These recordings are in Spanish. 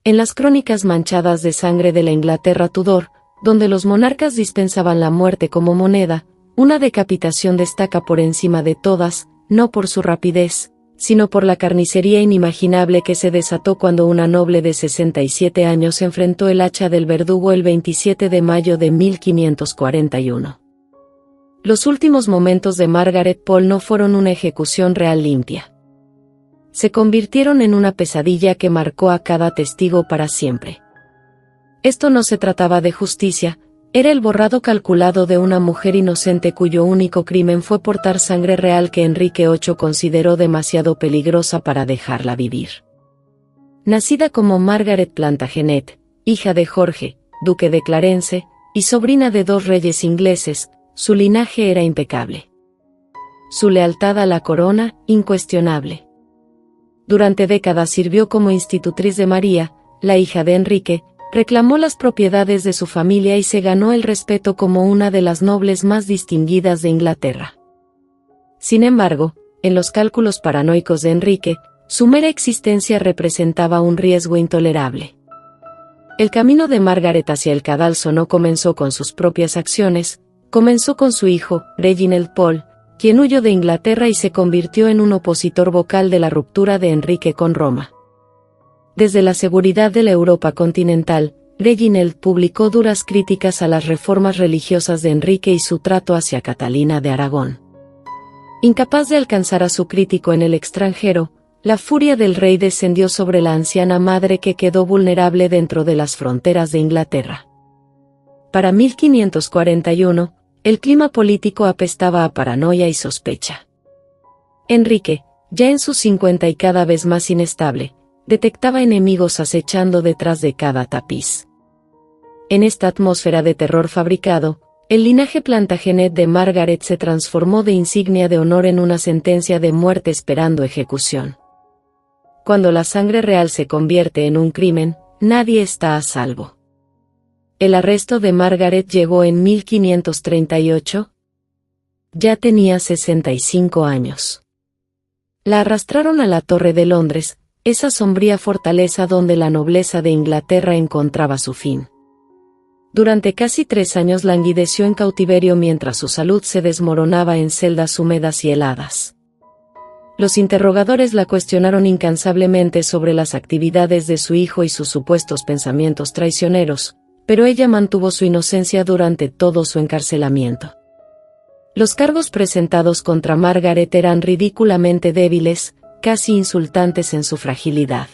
En las crónicas manchadas de sangre de la Inglaterra Tudor, donde los monarcas dispensaban la muerte como moneda, una decapitación destaca por encima de todas, no por su rapidez, sino por la carnicería inimaginable que se desató cuando una noble de 67 años enfrentó el hacha del verdugo el 27 de mayo de 1541. Los últimos momentos de Margaret Pole no fueron una ejecución real limpia. Se convirtieron en una pesadilla que marcó a cada testigo para siempre. Esto no se trataba de justicia, era el borrado calculado de una mujer inocente cuyo único crimen fue portar sangre real que Enrique VIII consideró demasiado peligrosa para dejarla vivir. Nacida como Margaret Plantagenet, hija de Jorge, duque de Clarence, y sobrina de 2 reyes ingleses, su linaje era impecable. Su lealtad a la corona, incuestionable. Durante décadas sirvió como institutriz de María, la hija de Enrique, reclamó las propiedades de su familia y se ganó el respeto como una de las nobles más distinguidas de Inglaterra. Sin embargo, en los cálculos paranoicos de Enrique, su mera existencia representaba un riesgo intolerable. El camino de Margaret hacia el cadalso no comenzó con sus propias acciones, comenzó con su hijo, Reginald Pole, quien huyó de Inglaterra y se convirtió en un opositor vocal de la ruptura de Enrique con Roma. Desde la seguridad de la Europa continental, Reginald publicó duras críticas a las reformas religiosas de Enrique y su trato hacia Catalina de Aragón. Incapaz de alcanzar a su crítico en el extranjero, la furia del rey descendió sobre la anciana madre que quedó vulnerable dentro de las fronteras de Inglaterra. Para 1541, el clima político apestaba a paranoia y sospecha. Enrique, ya en sus 50 y cada vez más inestable, detectaba enemigos acechando detrás de cada tapiz. En esta atmósfera de terror fabricado, el linaje Plantagenet de Margaret se transformó de insignia de honor en una sentencia de muerte esperando ejecución. Cuando la sangre real se convierte en un crimen, nadie está a salvo. El arresto de Margaret llegó en 1538. Ya tenía 65 años. La arrastraron a la Torre de Londres, esa sombría fortaleza donde la nobleza de Inglaterra encontraba su fin. Durante casi 3 años languideció en cautiverio mientras su salud se desmoronaba en celdas húmedas y heladas. Los interrogadores la cuestionaron incansablemente sobre las actividades de su hijo y sus supuestos pensamientos traicioneros, pero ella mantuvo su inocencia durante todo su encarcelamiento. Los cargos presentados contra Margaret eran ridículamente débiles, casi insultantes en su fragilidad.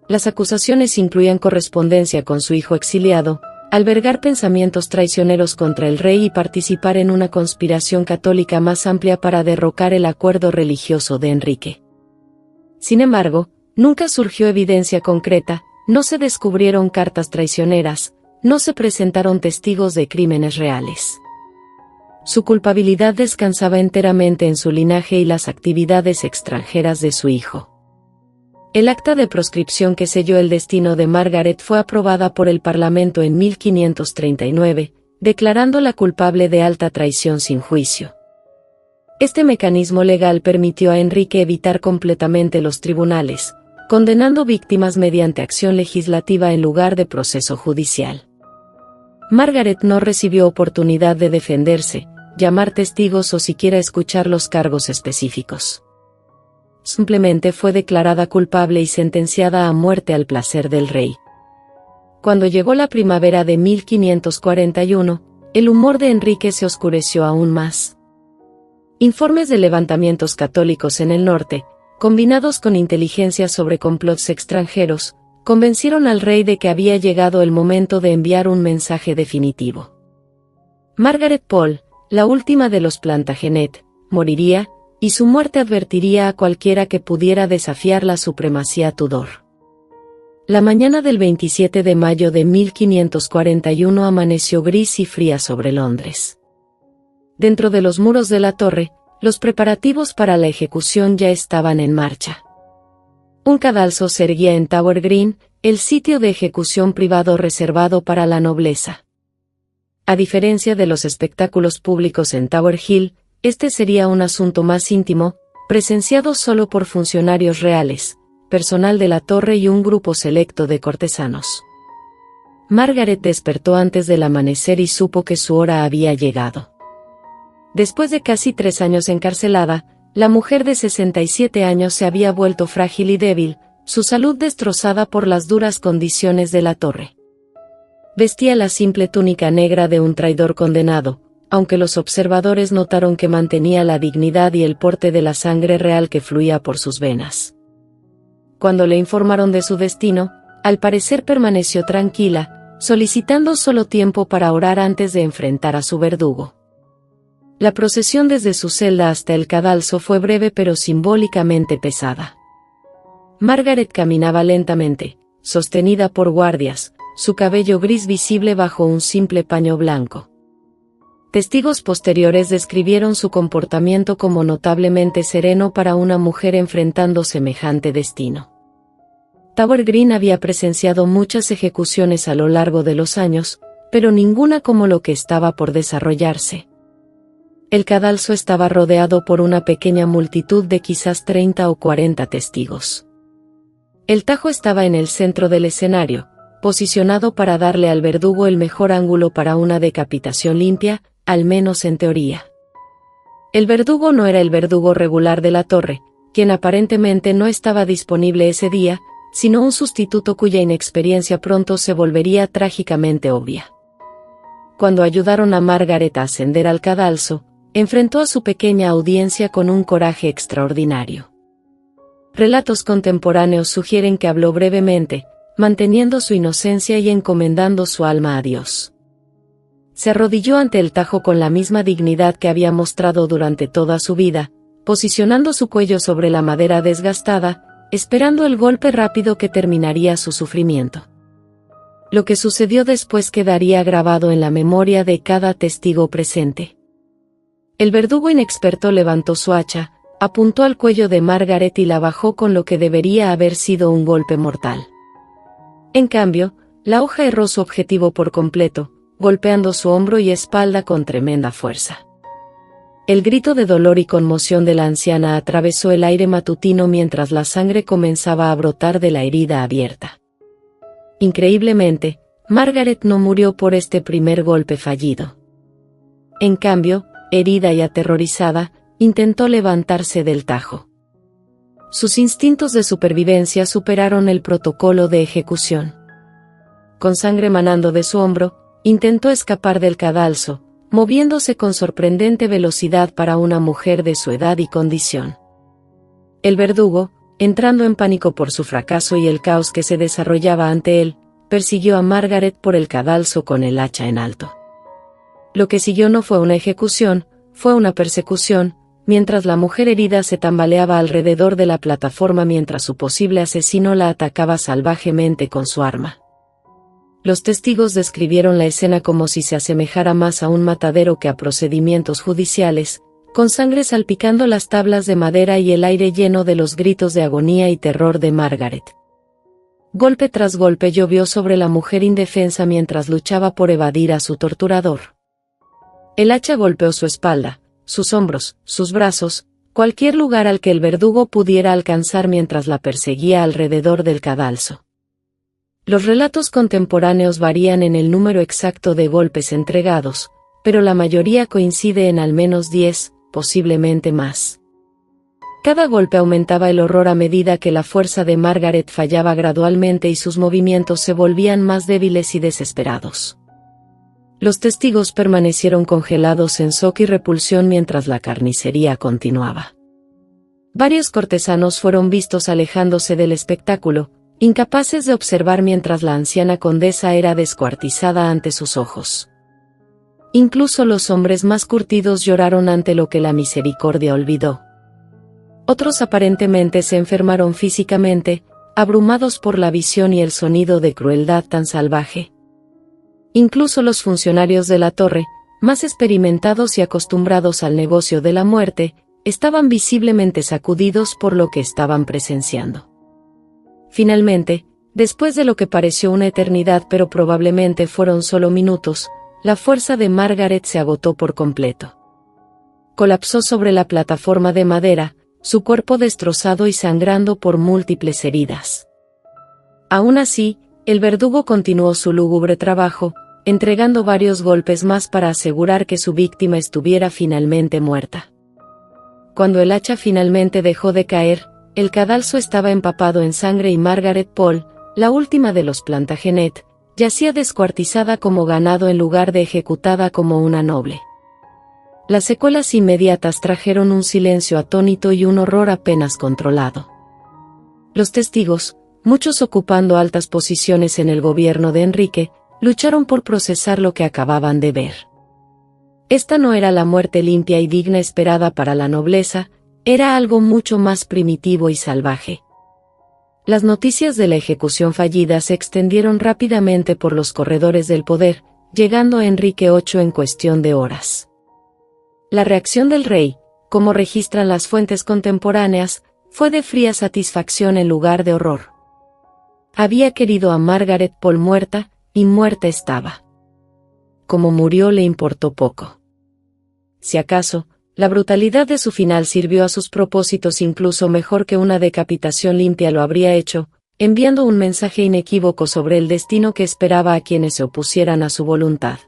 Las acusaciones incluían correspondencia con su hijo exiliado, albergar pensamientos traicioneros contra el rey y participar en una conspiración católica más amplia para derrocar el acuerdo religioso de Enrique. Sin embargo, nunca surgió evidencia concreta, no se descubrieron cartas traicioneras, no se presentaron testigos de crímenes reales. Su culpabilidad descansaba enteramente en su linaje y las actividades extranjeras de su hijo. El acta de proscripción que selló el destino de Margaret fue aprobada por el Parlamento en 1539, declarándola culpable de alta traición sin juicio. Este mecanismo legal permitió a Enrique evitar completamente los tribunales, condenando víctimas mediante acción legislativa en lugar de proceso judicial. Margaret no recibió oportunidad de defenderse, llamar testigos o siquiera escuchar los cargos específicos. Simplemente fue declarada culpable y sentenciada a muerte al placer del rey. Cuando llegó la primavera de 1541, el humor de Enrique se oscureció aún más. Informes de levantamientos católicos en el norte, combinados con inteligencia sobre complots extranjeros, convencieron al rey de que había llegado el momento de enviar un mensaje definitivo. Margaret Pole, la última de los Plantagenet, moriría, y su muerte advertiría a cualquiera que pudiera desafiar la supremacía Tudor. La mañana del 27 de mayo de 1541 amaneció gris y fría sobre Londres. Dentro de los muros de la torre, los preparativos para la ejecución ya estaban en marcha. Un cadalso se erguía en Tower Green, el sitio de ejecución privado reservado para la nobleza. A diferencia de los espectáculos públicos en Tower Hill, este sería un asunto más íntimo, presenciado solo por funcionarios reales, personal de la torre y un grupo selecto de cortesanos. Margaret despertó antes del amanecer y supo que su hora había llegado. Después de casi 3 años encarcelada, la mujer de 67 años se había vuelto frágil y débil, su salud destrozada por las duras condiciones de la torre. Vestía la simple túnica negra de un traidor condenado, aunque los observadores notaron que mantenía la dignidad y el porte de la sangre real que fluía por sus venas. Cuando le informaron de su destino, al parecer permaneció tranquila, solicitando solo tiempo para orar antes de enfrentar a su verdugo. La procesión desde su celda hasta el cadalso fue breve pero simbólicamente pesada. Margaret caminaba lentamente, sostenida por guardias, su cabello gris visible bajo un simple paño blanco. Testigos posteriores describieron su comportamiento como notablemente sereno para una mujer enfrentando semejante destino. Tower Green había presenciado muchas ejecuciones a lo largo de los años, pero ninguna como lo que estaba por desarrollarse. El cadalso estaba rodeado por una pequeña multitud de quizás 30 o 40 testigos. El tajo estaba en el centro del escenario, posicionado para darle al verdugo el mejor ángulo para una decapitación limpia, al menos en teoría. El verdugo no era el verdugo regular de la torre, quien aparentemente no estaba disponible ese día, sino un sustituto cuya inexperiencia pronto se volvería trágicamente obvia. Cuando ayudaron a Margaret a ascender al cadalso, enfrentó a su pequeña audiencia con un coraje extraordinario. Relatos contemporáneos sugieren que habló brevemente, manteniendo su inocencia y encomendando su alma a Dios. Se arrodilló ante el tajo con la misma dignidad que había mostrado durante toda su vida, posicionando su cuello sobre la madera desgastada, esperando el golpe rápido que terminaría su sufrimiento. Lo que sucedió después quedaría grabado en la memoria de cada testigo presente. El verdugo inexperto levantó su hacha, apuntó al cuello de Margaret y la bajó con lo que debería haber sido un golpe mortal. En cambio, la hoja erró su objetivo por completo, golpeando su hombro y espalda con tremenda fuerza. El grito de dolor y conmoción de la anciana atravesó el aire matutino mientras la sangre comenzaba a brotar de la herida abierta. Increíblemente, Margaret no murió por este primer golpe fallido. En cambio, herida y aterrorizada, intentó levantarse del tajo. Sus instintos de supervivencia superaron el protocolo de ejecución. Con sangre manando de su hombro, intentó escapar del cadalso, moviéndose con sorprendente velocidad para una mujer de su edad y condición. El verdugo, entrando en pánico por su fracaso y el caos que se desarrollaba ante él, persiguió a Margaret por el cadalso con el hacha en alto. Lo que siguió no fue una ejecución, fue una persecución, mientras la mujer herida se tambaleaba alrededor de la plataforma mientras su posible asesino la atacaba salvajemente con su arma. Los testigos describieron la escena como si se asemejara más a un matadero que a procedimientos judiciales, con sangre salpicando las tablas de madera y el aire lleno de los gritos de agonía y terror de Margaret. Golpe tras golpe llovió sobre la mujer indefensa mientras luchaba por evadir a su torturador. El hacha golpeó su espalda, sus hombros, sus brazos, cualquier lugar al que el verdugo pudiera alcanzar mientras la perseguía alrededor del cadalso. Los relatos contemporáneos varían en el número exacto de golpes entregados, pero la mayoría coincide en al menos 10, posiblemente más. Cada golpe aumentaba el horror a medida que la fuerza de Margaret fallaba gradualmente y sus movimientos se volvían más débiles y desesperados. Los testigos permanecieron congelados en shock y repulsión mientras la carnicería continuaba. Varios cortesanos fueron vistos alejándose del espectáculo, incapaces de observar mientras la anciana condesa era descuartizada ante sus ojos. Incluso los hombres más curtidos lloraron ante lo que la misericordia olvidó. Otros aparentemente se enfermaron físicamente, abrumados por la visión y el sonido de crueldad tan salvaje. Incluso los funcionarios de la torre, más experimentados y acostumbrados al negocio de la muerte, estaban visiblemente sacudidos por lo que estaban presenciando. Finalmente, después de lo que pareció una eternidad pero probablemente fueron solo minutos, la fuerza de Margaret se agotó por completo. Colapsó sobre la plataforma de madera, su cuerpo destrozado y sangrando por múltiples heridas. Aún así, el verdugo continuó su lúgubre trabajo, entregando varios golpes más para asegurar que su víctima estuviera finalmente muerta. Cuando el hacha finalmente dejó de caer, el cadalso estaba empapado en sangre y Margaret Paul, la última de los Plantagenet, yacía descuartizada como ganado en lugar de ejecutada como una noble. Las secuelas inmediatas trajeron un silencio atónito y un horror apenas controlado. Los testigos, muchos ocupando altas posiciones en el gobierno de Enrique, lucharon por procesar lo que acababan de ver. Esta no era la muerte limpia y digna esperada para la nobleza, era algo mucho más primitivo y salvaje. Las noticias de la ejecución fallida se extendieron rápidamente por los corredores del poder, llegando a Enrique VIII en cuestión de horas. La reacción del rey, como registran las fuentes contemporáneas, fue de fría satisfacción en lugar de horror. Había querido a Margaret Paul muerta, y muerta estaba. Como murió le importó poco. Si acaso, la brutalidad de su final sirvió a sus propósitos incluso mejor que una decapitación limpia lo habría hecho, enviando un mensaje inequívoco sobre el destino que esperaba a quienes se opusieran a su voluntad.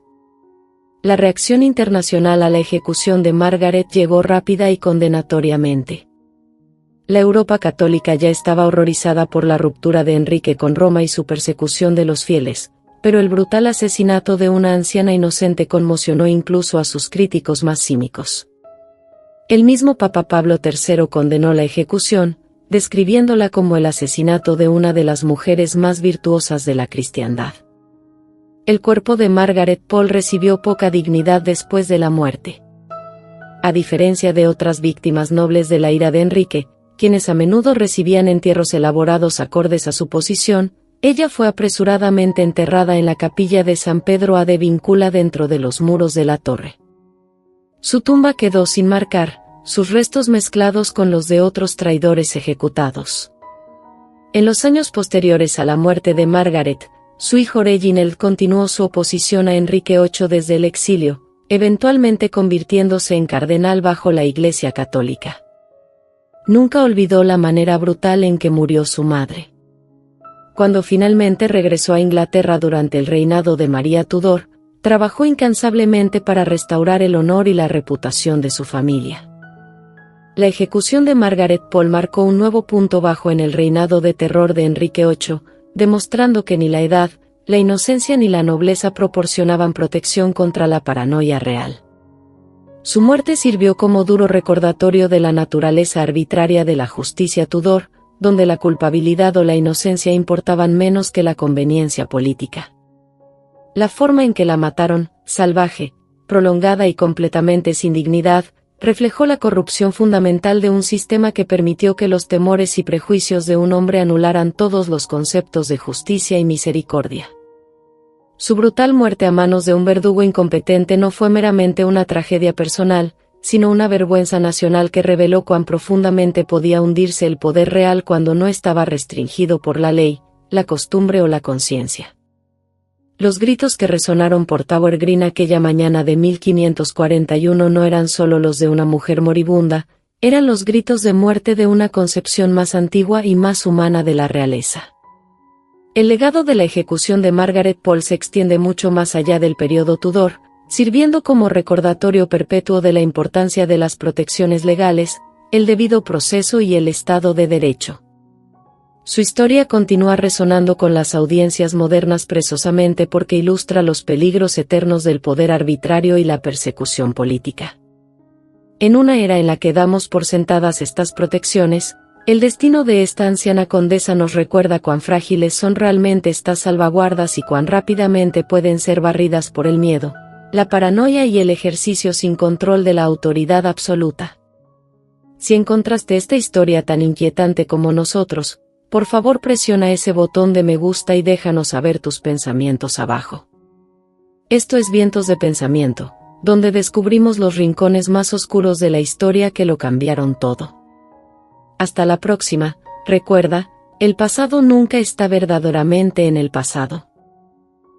La reacción internacional a la ejecución de Margaret llegó rápida y condenatoriamente. La Europa católica ya estaba horrorizada por la ruptura de Enrique con Roma y su persecución de los fieles, pero el brutal asesinato de una anciana inocente conmocionó incluso a sus críticos más cínicos. El mismo Papa Pablo III condenó la ejecución, describiéndola como el asesinato de una de las mujeres más virtuosas de la cristiandad. El cuerpo de Margaret Paul recibió poca dignidad después de la muerte. A diferencia de otras víctimas nobles de la ira de Enrique, quienes a menudo recibían entierros elaborados acordes a su posición, ella fue apresuradamente enterrada en la capilla de San Pedro a de Vincula dentro de los muros de la torre. Su tumba quedó sin marcar, sus restos mezclados con los de otros traidores ejecutados. En los años posteriores a la muerte de Margaret, su hijo Reginald continuó su oposición a Enrique VIII desde el exilio, eventualmente convirtiéndose en cardenal bajo la Iglesia católica. Nunca olvidó la manera brutal en que murió su madre. Cuando finalmente regresó a Inglaterra durante el reinado de María Tudor, trabajó incansablemente para restaurar el honor y la reputación de su familia. La ejecución de Margaret Paul marcó un nuevo punto bajo en el reinado de terror de Enrique VIII, demostrando que ni la edad, la inocencia ni la nobleza proporcionaban protección contra la paranoia real. Su muerte sirvió como duro recordatorio de la naturaleza arbitraria de la justicia Tudor, donde la culpabilidad o la inocencia importaban menos que la conveniencia política. La forma en que la mataron, salvaje, prolongada y completamente sin dignidad, reflejó la corrupción fundamental de un sistema que permitió que los temores y prejuicios de un hombre anularan todos los conceptos de justicia y misericordia. Su brutal muerte a manos de un verdugo incompetente no fue meramente una tragedia personal, sino una vergüenza nacional que reveló cuán profundamente podía hundirse el poder real cuando no estaba restringido por la ley, la costumbre o la conciencia. Los gritos que resonaron por Tower Green aquella mañana de 1541 no eran solo los de una mujer moribunda, eran los gritos de muerte de una concepción más antigua y más humana de la realeza. El legado de la ejecución de Margaret Paul se extiende mucho más allá del periodo Tudor, sirviendo como recordatorio perpetuo de la importancia de las protecciones legales, el debido proceso y el Estado de Derecho. Su historia continúa resonando con las audiencias modernas precisamente porque ilustra los peligros eternos del poder arbitrario y la persecución política. En una era en la que damos por sentadas estas protecciones, el destino de esta anciana condesa nos recuerda cuán frágiles son realmente estas salvaguardas y cuán rápidamente pueden ser barridas por el miedo, la paranoia y el ejercicio sin control de la autoridad absoluta. Si encontraste esta historia tan inquietante como nosotros, por favor presiona ese botón de me gusta y déjanos saber tus pensamientos abajo. Esto es Vientos de Pensamiento, donde descubrimos los rincones más oscuros de la historia que lo cambiaron todo. Hasta la próxima, recuerda, el pasado nunca está verdaderamente en el pasado.